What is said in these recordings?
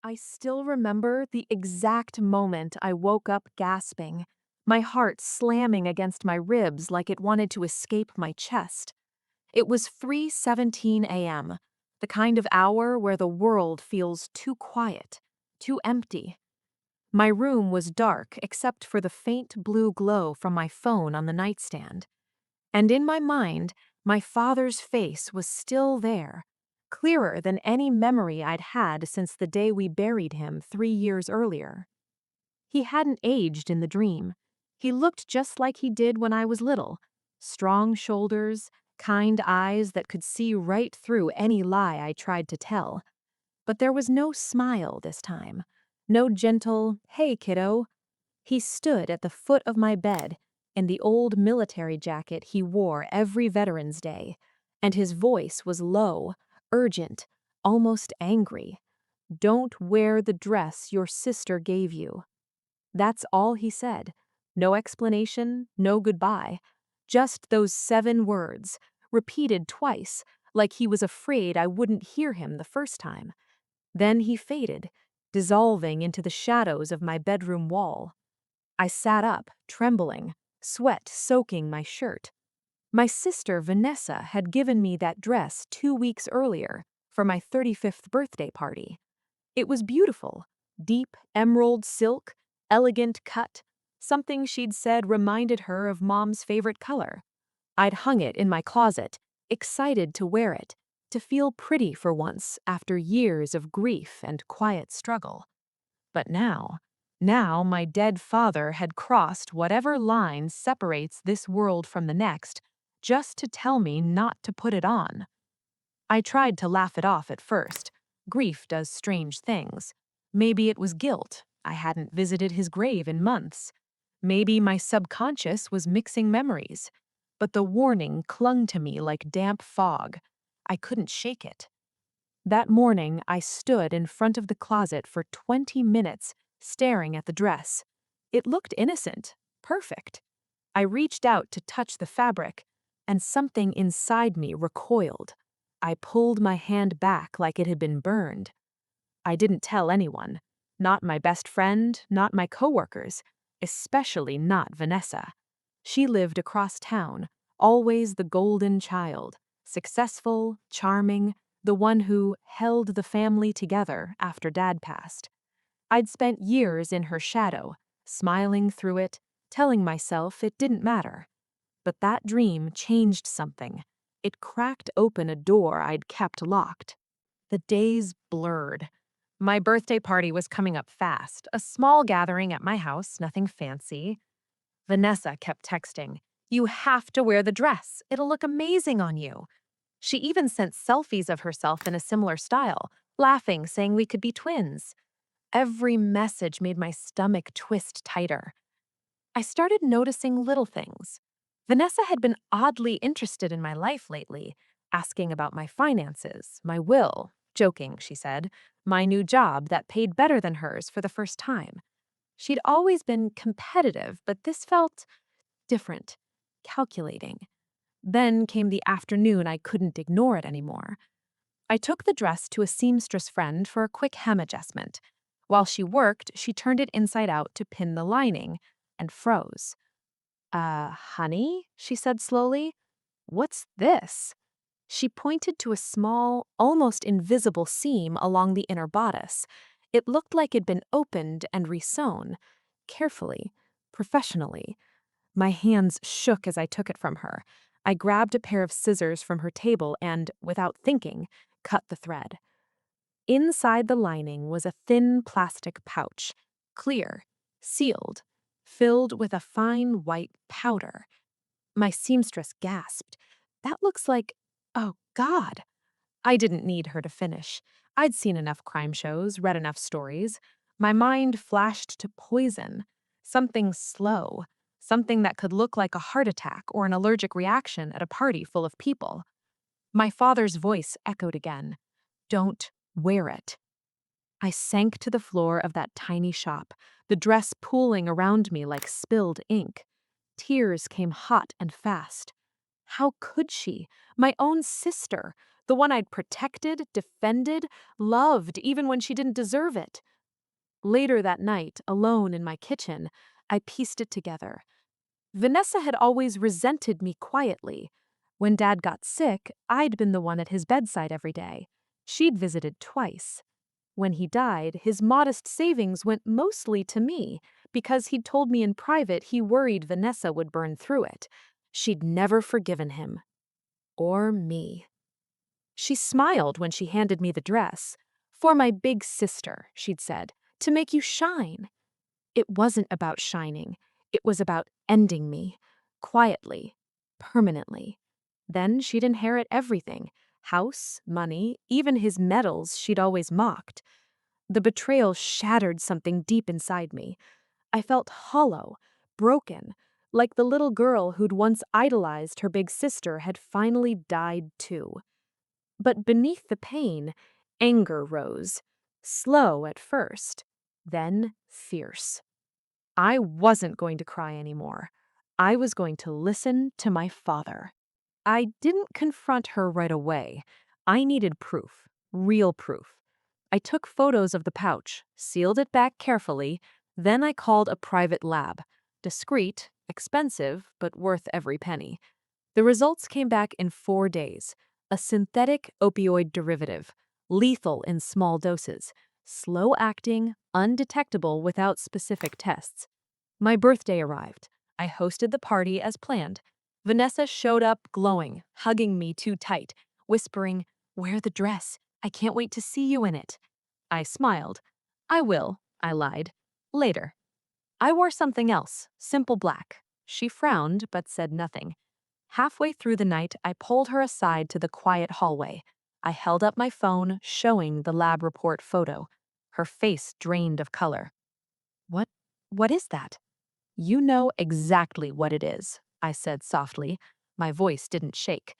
I still remember the exact moment I woke up gasping, my heart slamming against my ribs like it wanted to escape my chest. It was 3:17 a.m., the kind of hour where the world feels too quiet, too empty. My room was dark except for the faint blue glow from my phone on the nightstand. And in my mind, my father's face was still there, clearer than any memory I'd had since the day we buried him 3 years earlier. He hadn't aged in the dream. He looked just like he did when I was little. Strong shoulders, kind eyes that could see right through any lie I tried to tell. But there was no smile this time. No gentle, "Hey, kiddo." He stood at the foot of my bed in the old military jacket he wore every Veterans Day, and his voice was low, urgent, almost angry. "Don't wear the dress your sister gave you." That's all he said. No explanation, no goodbye. Just those 7 words, repeated twice, like he was afraid I wouldn't hear him the first time. Then he faded, dissolving into the shadows of my bedroom wall. I sat up, trembling, sweat soaking my shirt. My sister Vanessa had given me that dress 2 weeks earlier for my 35th birthday party. It was beautiful, deep emerald silk, elegant cut, something she'd said reminded her of Mom's favorite color. I'd hung it in my closet, excited to wear it, to feel pretty for once after years of grief and quiet struggle. But now my dead father had crossed whatever line separates this world from the next, just to tell me not to put it on. I tried to laugh it off at first. Grief does strange things. Maybe it was guilt. I hadn't visited his grave in months. Maybe my subconscious was mixing memories. But the warning clung to me like damp fog. I couldn't shake it. That morning, I stood in front of the closet for 20 minutes, staring at the dress. It looked innocent, perfect. I reached out to touch the fabric, and something inside me recoiled. I pulled my hand back like it had been burned. I didn't tell anyone. Not my best friend, not my coworkers, especially not Vanessa. She lived across town, always the golden child, successful, charming, the one who held the family together after Dad passed. I'd spent years in her shadow, smiling through it, telling myself it didn't matter. But that dream changed something. It cracked open a door I'd kept locked. The days blurred. My birthday party was coming up fast, a small gathering at my house, nothing fancy. Vanessa kept texting, "You have to wear the dress. It'll look amazing on you." She even sent selfies of herself in a similar style, laughing, saying we could be twins. Every message made my stomach twist tighter. I started noticing little things. Vanessa had been oddly interested in my life lately, asking about my finances, my will, joking, she said, my new job that paid better than hers for the first time. She'd always been competitive, but this felt different, calculating. Then came the afternoon I couldn't ignore it anymore. I took the dress to a seamstress friend for a quick hem adjustment. While she worked, she turned it inside out to pin the lining and froze. Honey, she said slowly, what's this? She pointed to a small, almost invisible seam along the inner bodice. It looked like it'd been opened and resewn, carefully, professionally. My hands shook as I took it from her. I grabbed a pair of scissors from her table and, without thinking, cut the thread. Inside the lining was a thin plastic pouch, clear, sealed, filled with a fine white powder. My seamstress gasped. That looks like, oh God. I didn't need her to finish. I'd seen enough crime shows, read enough stories. My mind flashed to poison, something slow, something that could look like a heart attack or an allergic reaction at a party full of people. My father's voice echoed again. Don't wear it. I sank to the floor of that tiny shop, the dress pooling around me like spilled ink. Tears came hot and fast. How could she? My own sister, The one I'd protected, defended, loved, even when she didn't deserve it. Later that night, alone in my kitchen, I pieced it together. Vanessa had always resented me quietly. When Dad got sick, I'd been the one at his bedside every day. She'd visited twice. When he died, his modest savings went mostly to me because he'd told me in private he worried Vanessa would burn through it. She'd never forgiven him. Or me. She smiled when she handed me the dress. "For my big sister," she'd said, "to make you shine." It wasn't about shining. It was about ending me. Quietly. Permanently. Then she'd inherit everything. House, money, even his medals she'd always mocked. The betrayal shattered something deep inside me. I felt hollow, broken, like the little girl who'd once idolized her big sister had finally died too. But beneath the pain, anger rose. Slow at first, then fierce. I wasn't going to cry anymore. I was going to listen to my father. I didn't confront her right away. I needed proof, real proof. I took photos of the pouch, sealed it back carefully, then I called a private lab. Discreet, expensive, but worth every penny. The results came back in 4 days. A synthetic opioid derivative, lethal in small doses, slow-acting, undetectable without specific tests. My birthday arrived. I hosted the party as planned. Vanessa showed up glowing, hugging me too tight, whispering, "Wear the dress. I can't wait to see you in it." I smiled. "I will," I lied. "Later." I wore something else, simple black. She frowned but said nothing. Halfway through the night, I pulled her aside to the quiet hallway. I held up my phone, showing the lab report photo. Her face drained of color. "What? What is that?" "You know exactly what it is," I said softly. My voice didn't shake.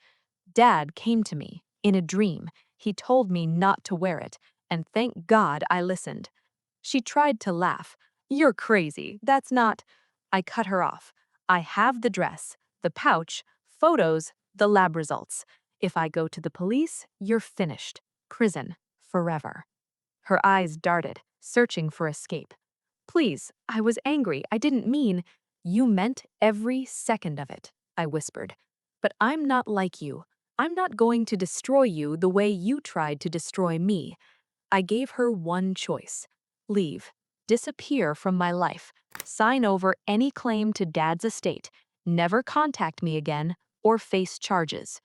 "Dad came to me, in a dream. He told me not to wear it, and thank God I listened." She tried to laugh. "You're crazy. That's not—" I cut her off. "I have the dress, the pouch, photos, the lab results. If I go to the police, you're finished. Prison. Forever." Her eyes darted, searching for escape. "Please, I was angry. I didn't mean—" "You meant every second of it," I whispered. "But I'm not like you. I'm not going to destroy you the way you tried to destroy me." I gave her one choice. Leave. Disappear from my life. Sign over any claim to Dad's estate. Never contact me again or face charges.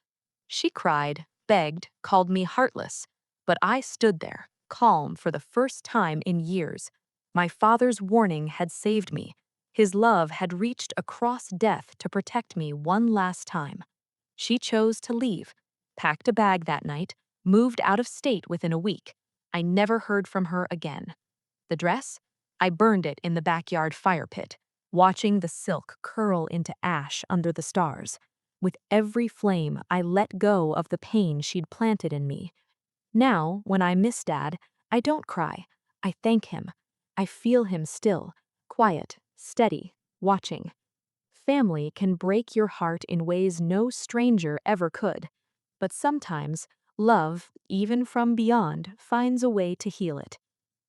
She cried, begged, called me heartless. But I stood there, calm for the first time in years. My father's warning had saved me. His love had reached across death to protect me one last time. She chose to leave, packed a bag that night, moved out of state within a week. I never heard from her again. The dress? I burned it in the backyard fire pit, watching the silk curl into ash under the stars. With every flame, I let go of the pain she'd planted in me. Now, when I miss Dad, I don't cry. I thank him. I feel him still, quiet, steady, watching. Family can break your heart in ways no stranger ever could. But sometimes, love, even from beyond, finds a way to heal it.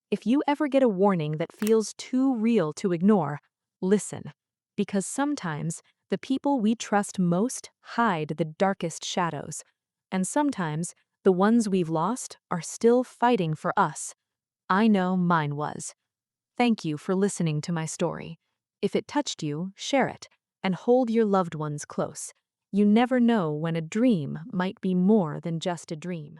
If you ever get a warning that feels too real to ignore, listen. Because sometimes, the people we trust most hide the darkest shadows. And sometimes, the ones we've lost are still fighting for us. I know mine was. Thank you for listening to my story. If it touched you, share it, and hold your loved ones close. You never know when a dream might be more than just a dream.